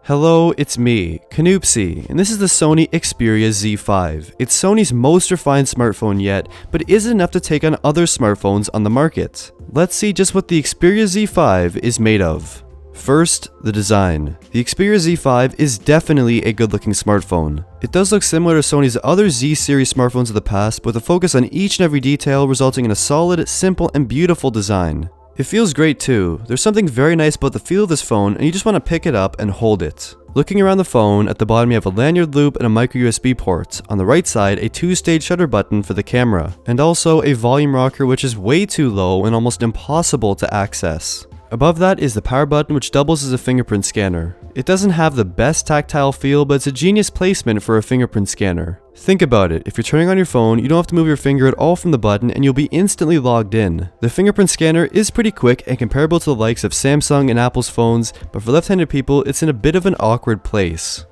Hello, it's me, Canoopsy, and this is the Sony Xperia Z5. It's Sony's most refined smartphone yet, but isn't enough to take on other smartphones on the market. Let's see just what the Xperia Z5 is made of. First, the design. The Xperia Z5 is definitely a good-looking smartphone. It does look similar to Sony's other Z-series smartphones of the past, with a focus on each and every detail resulting in a solid, simple, and beautiful design. It feels great too. There's something very nice about the feel of this phone, and you just want to pick it up and hold it. Looking around the phone, at the bottom you have a lanyard loop and a micro USB port. On the right side, a two-stage shutter button for the camera, and also a volume rocker which is way too low and almost impossible to access. Above that is the power button, which doubles as a fingerprint scanner. It doesn't have the best tactile feel, but it's a genius placement for a fingerprint scanner. Think about it, if you're turning on your phone, you don't have to move your finger at all from the button and you'll be instantly logged in. The fingerprint scanner is pretty quick and comparable to the likes of Samsung and Apple's phones, but for left-handed people, it's in a bit of an awkward place.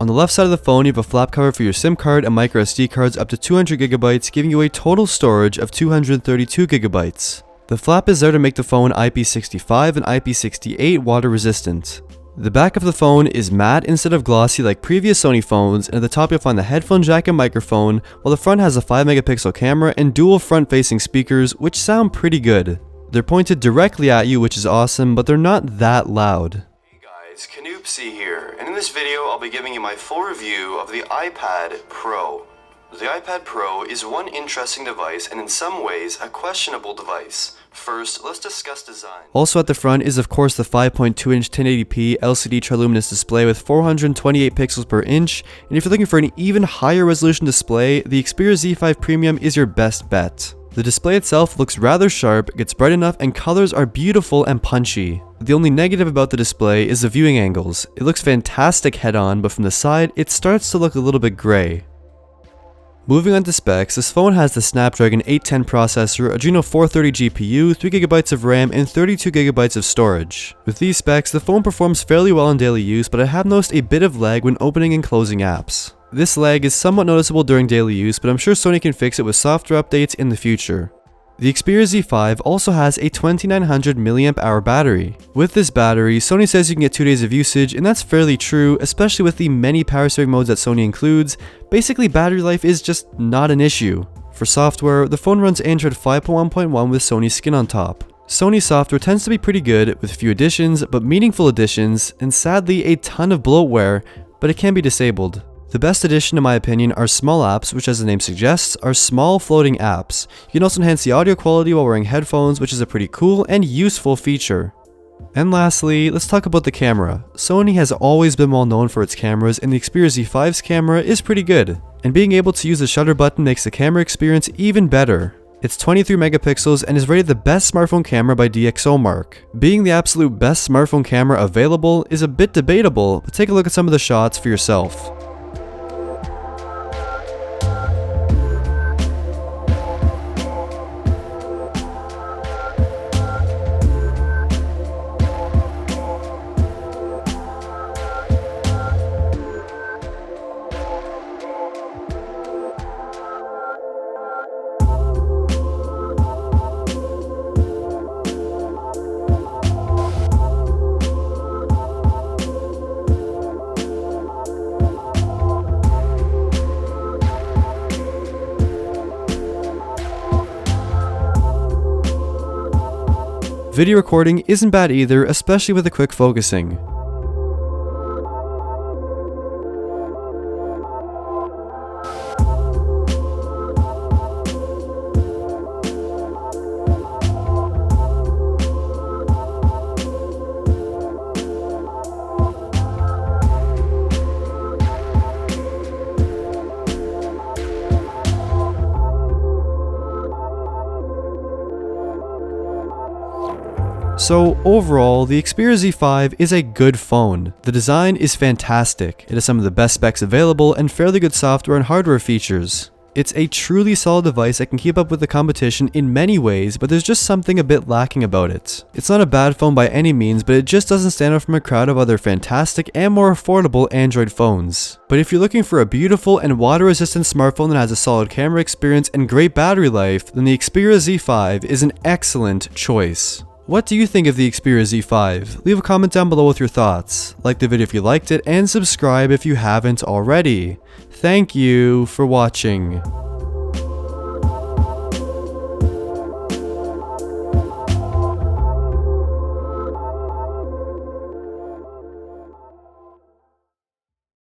On the left side of the phone, you have a flap cover for your SIM card and micro SD cards up to 200GB, giving you a total storage of 232GB. The flap is there to make the phone IP65 and IP68 water resistant. The back of the phone is matte instead of glossy like previous Sony phones, and at the top you'll find the headphone jack and microphone, while the front has a 5-megapixel camera and dual front-facing speakers, which sound pretty good. They're pointed directly at you, which is awesome, but they're not that loud. Hey guys, Canoopsy here, and in this video I'll be giving you my full review of the iPad Pro. The iPad Pro is one interesting device and in some ways a questionable device. First, let's discuss design. Also at the front is of course the 5.2-inch 1080p LCD triluminous display with 428 pixels per inch, and if you're looking for an even higher resolution display, the Xperia Z5 Premium is your best bet. The display itself looks rather sharp, gets bright enough, and colors are beautiful and punchy. The only negative about the display is the viewing angles. It looks fantastic head-on, but from the side, it starts to look a little bit gray. Moving on to specs, this phone has the Snapdragon 810 processor, Adreno 430 GPU, 3GB of RAM, and 32GB of storage. With these specs, the phone performs fairly well in daily use, but I have noticed a bit of lag when opening and closing apps. This lag is somewhat noticeable during daily use, but I'm sure Sony can fix it with software updates in the future. The Xperia Z5 also has a 2900 mAh battery. With this battery, Sony says you can get 2 days of usage, and that's fairly true, especially with the many power saving modes that Sony includes. Basically, battery life is just not an issue. For software, the phone runs Android 5.1.1 with Sony skin on top. Sony software tends to be pretty good, with few additions, but meaningful additions, and sadly a ton of bloatware, but it can be disabled. The best addition in my opinion are small apps, which as the name suggests, are small floating apps. You can also enhance the audio quality while wearing headphones, which is a pretty cool and useful feature. And lastly, let's talk about the camera. Sony has always been well known for its cameras, and the Xperia Z5's camera is pretty good. And being able to use the shutter button makes the camera experience even better. It's 23 megapixels and is rated the best smartphone camera by DxOMark. Being the absolute best smartphone camera available is a bit debatable, but take a look at some of the shots for yourself. Video recording isn't bad either, especially with the quick focusing. So overall, the Xperia Z5 is a good phone. The design is fantastic, it has some of the best specs available and fairly good software and hardware features. It's a truly solid device that can keep up with the competition in many ways, but there's just something a bit lacking about it. It's not a bad phone by any means, but it just doesn't stand out from a crowd of other fantastic and more affordable Android phones. But if you're looking for a beautiful and water-resistant smartphone that has a solid camera experience and great battery life, then the Xperia Z5 is an excellent choice. What do you think of the Xperia Z5? Leave a comment down below with your thoughts. Like the video if you liked it, and subscribe if you haven't already. Thank you for watching.